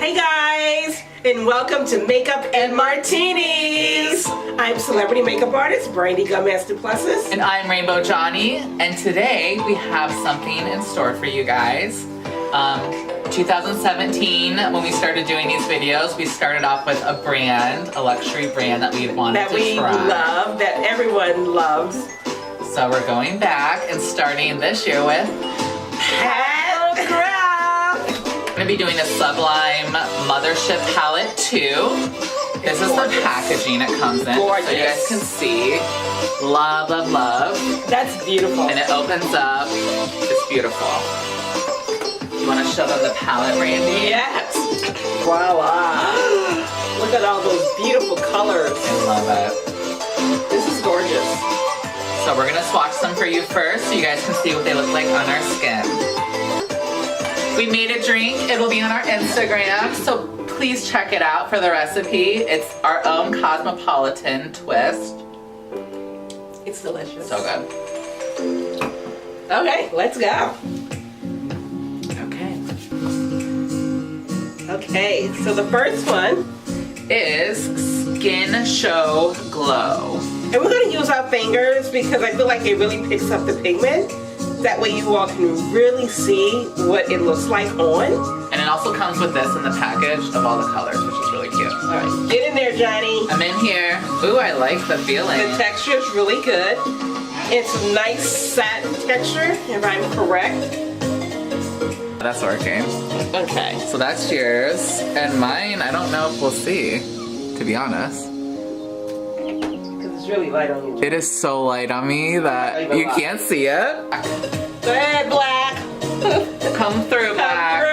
Hey guys, and welcome to Makeup and Martinis. I'm celebrity makeup artist Fairy Godmother Duplessis. And I'm Rainbow Johnny, and today we have something in store for you guys. 2017, when we started doing these videos, we started off with a brand, a luxury brand that we wanted to try. That we love, that everyone loves. So we're going back and starting this year with McGRATH. We're going to be doing a Sublime Mothership Palette 2. This is the packaging it comes in. Gorgeous. So you guys can see. Love, love, love. That's beautiful. And it opens up. It's beautiful. You want to show them the palette, Randy? Yes. Voila. Look at all those beautiful colors. I love it. This is gorgeous. So we're going to swatch them for you first so you guys can see what they look like on our skin. We made a drink. It will be on our Instagram, so please check it out for the recipe. It's our own cosmopolitan twist. It's delicious. So good. Okay, let's go. Okay. Okay, so the first one is Skin Show Glow. and we're going to use our fingers because I feel like it really picks up the pigment. That way you all can really see what it looks like on. And it also comes with this in the package of all the colors, which is really cute. All right, get in there, Johnny. I'm in here. Ooh, I like the feeling. The texture is really good. It's a nice satin texture, if I'm correct. That's working. Okay. So that's yours. And mine, I don't know if we'll see, to be honest. Because it's really light on you. It is so light on me that you can't see it. Go ahead, black. Come through, black.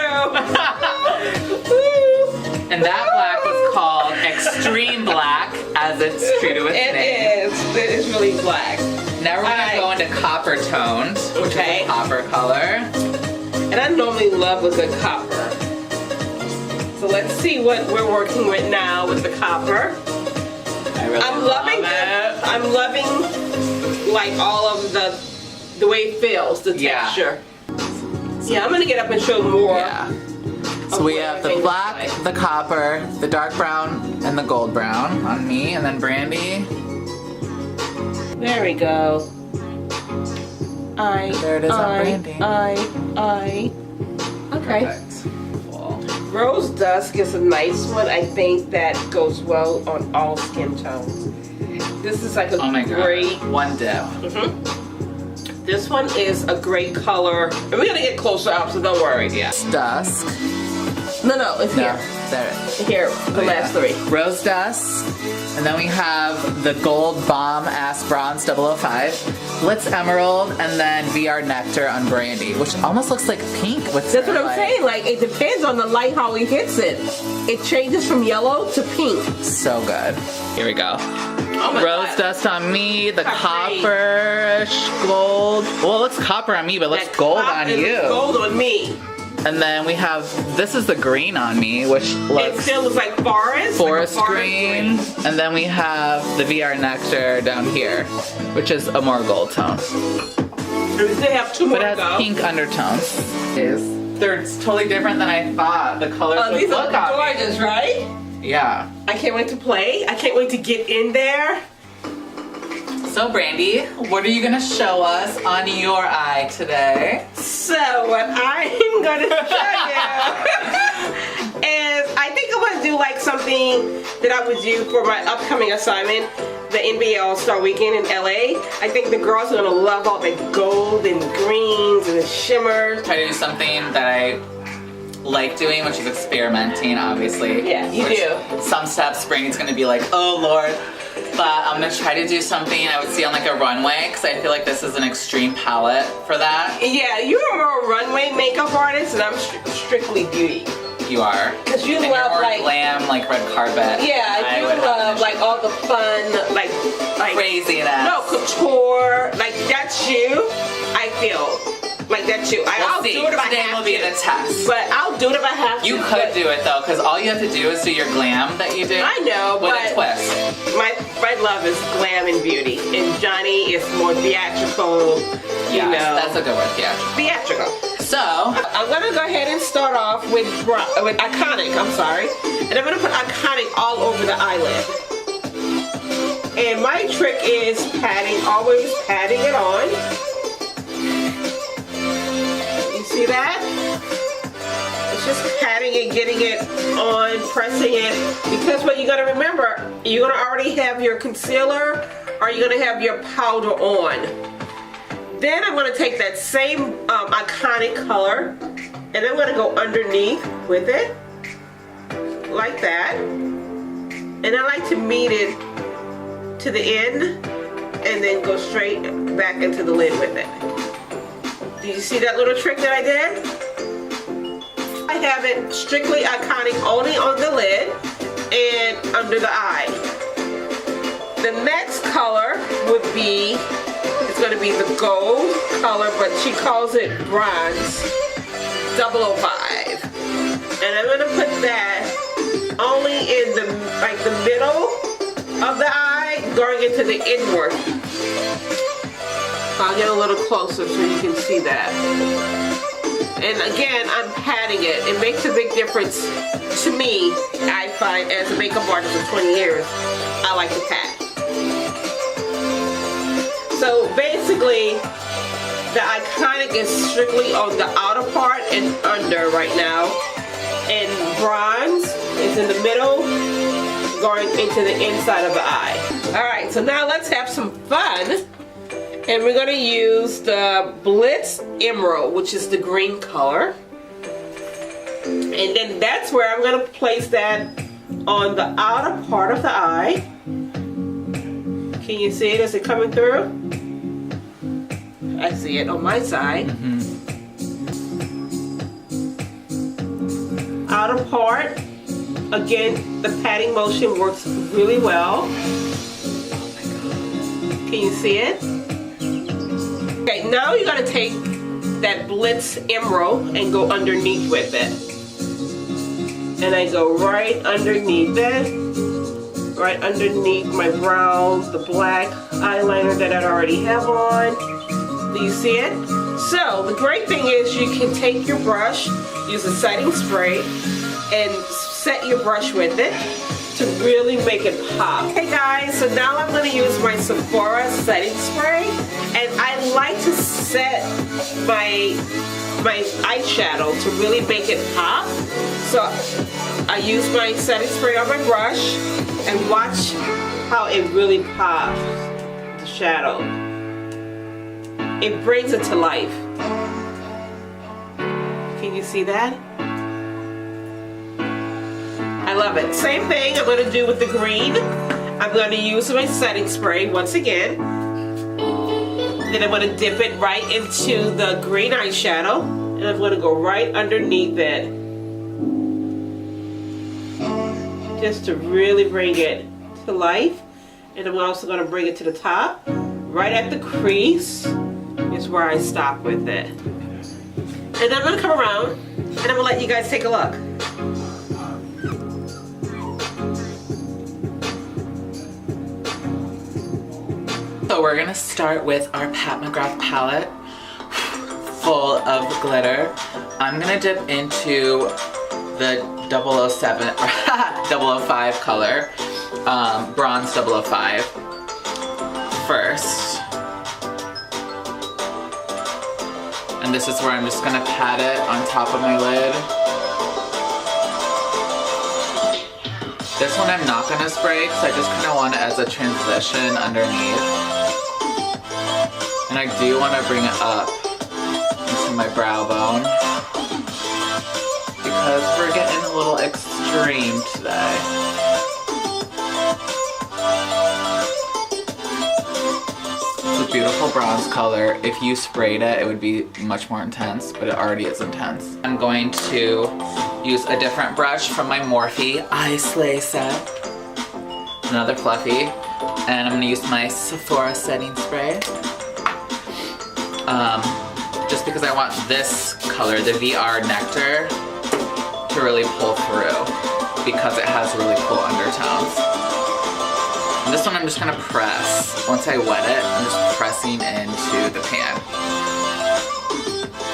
Woo. And that black was called Extreme Black, as it's true to its name. It is. It is really black. Now we're going to go into copper toned, which is a copper color. And I normally love a good copper. So let's see what we're working with now with the copper. I'm loving it. I'm loving like all of the way it feels, the texture. Yeah, I'm gonna get up and show more. Yeah. So we have the black, the copper, the dark brown, and the gold brown on me, and then Brandy. There we go. There it is on Brandy. Okay. Perfect. Cool. Rose Dust gives a nice one. I think that goes well on all skin tones. This is like a great. One dip. This one is a great color. And we're gonna get closer up, so don't worry. Yeah. Dusk. No, it's here. There. Here, the last three. Rose Dust. And then we have the Gold Bomb Ass Bronze 005, Blitz Emerald, and then VR Nectar on Brandy, which almost looks like pink with That's what I'm saying. Like, it depends on the light how it hits it. It changes from yellow to pink. So good. Here we go. Oh my Rose God. Dust on me, the copperish gold. Well, it looks copper on me, but it looks gold on you. Gold on me. And then we have, this is the green on me, which looks... It still looks like forest. Forest green. And then we have the VR Nectar down here, which is a more gold tone. And we still have two more But it to has go. pink undertones. They're totally different than I thought. The colors would These look are on me. gorgeous, right? Yeah. I can't wait to play. I can't wait to get in there. So Brandy, what are you gonna show us on your eye today? So what I'm gonna show you is I think I'm gonna do like something that I would do for my upcoming assignment, the NBA All-Star Weekend in LA. I think the girls are gonna love all the gold and greens and the shimmers. Try to do something that I like doing, which is experimenting, obviously. Yeah, you do. Some steps Brandy's gonna be like, oh Lord. But I'm gonna try to do something I would see on like a runway, because I feel like this is an extreme palette for that. Yeah, you're more a runway makeup artist and I'm strictly beauty. You are. Because you and love you're more like glam, like red carpet. Yeah, you love like all the fun, like craziness. No, couture, like that's you. I feel like that's you. I'll do it if I Today have will be to. the test. But I'll do it if I have to. You could do it though, because all you have to do is do your glam that you do. I know, with but a twist. My love is glam and beauty, and Johnny is more theatrical. You know, that's a good word, theatrical. Theatrical. So, I'm gonna go ahead and start off with Iconic, I'm sorry. And I'm gonna put Iconic all over the eyelid. And my trick is patting, always patting it on. You see that? It's just patting it, getting it on, pressing it. Because what you gotta remember, you're gonna already have your concealer or you're gonna have your powder on. Then I'm gonna take that same Iconic color and I'm gonna go underneath with it, like that. And I like to meet it to the end and then go straight back into the lid with it. Do you see that little trick that I did? I have it strictly Iconic only on the lid and under the eye. The next color would be, it's going to be the gold color, but she calls it bronze 005. And I'm going to put that only in the middle of the eye, going into the inward. I'll get a little closer so you can see that. And again, I'm patting it. It makes a big difference to me. I find, as a makeup artist for 20 years, I like to pat. So basically, the Iconic is strictly on the outer part and under right now. And bronze is in the middle, going into the inside of the eye. Alright, so now let's have some fun. And we're going to use the Blitz Emerald, which is the green color. And then that's where I'm going to place that on the outer part of the eye. Can you see it? Is it coming through? I see it on my side. Outer part. Again, the patting motion works really well. Can you see it? Okay, now you're going to take that Blitz Emerald and go underneath with it. And I go right underneath it. Right underneath my brows, the black eyeliner that I already have on. Do you see it? So, the great thing is you can take your brush, use a setting spray, and set your brush with it to really make it pop. Hey guys, so now I'm going to use my Sephora setting spray, and I like to set my eyeshadow to really make it pop. So I use my setting spray on my brush and watch how it really pops the shadow. It brings it to life. Can you see that? I love it. Same thing I'm going to do with the green. I'm going to use my setting spray once again. Then I'm going to dip it right into the green eyeshadow. And I'm going to go right underneath it. Just to really bring it to life. And I'm also going to bring it to the top. Right at the crease is where I stop with it. And then I'm going to come around and I'm going to let you guys take a look. So we're gonna start with our Pat McGrath palette, full of glitter. I'm gonna dip into the 007 or 005 color, bronze 005 first. And this is where I'm just gonna pat it on top of my lid. This one I'm not gonna spray because I just kind of want it as a transition underneath. And I do want to bring it up into my brow bone because we're getting a little extreme today. It's a beautiful bronze color. If you sprayed it, it would be much more intense, but it already is intense. I'm going to use a different brush from my Morphe Eye Slay set. Another fluffy. And I'm going to use my Sephora setting spray. Just because I want this color, the VR Nectar, to really pull through because it has really cool undertones. And this one I'm just gonna press. Once I wet it, I'm just pressing into the pan.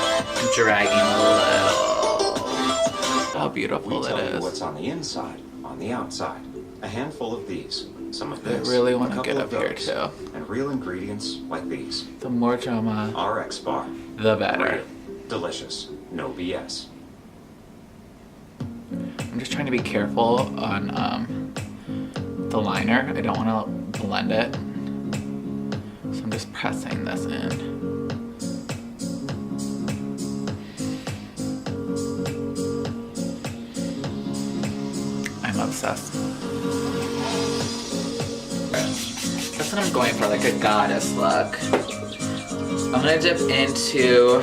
And dragging a little. How beautiful We tell it you is. what's on the inside, on the outside. A handful of these, some of I this, really a want to couple get of up here those, too. and real ingredients like these. The more drama, RX bar. the better. Real, delicious, no BS. I'm just trying to be careful on the liner. I don't want to blend it. So I'm just pressing this in. I'm obsessed. That's what I'm going for, like a goddess look. I'm gonna dip into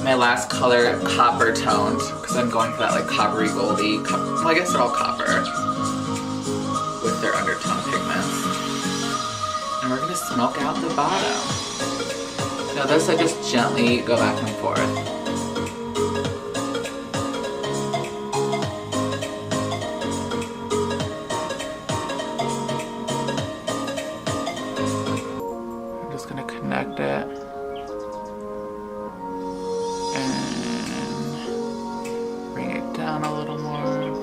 my last color, copper toned, because I'm going for that like coppery goldy, well I guess they're all copper, with their undertone pigments. And we're gonna smoke out the bottom. Now this I just gently go back and forth. I'm just gonna connect it. And bring it down a little more.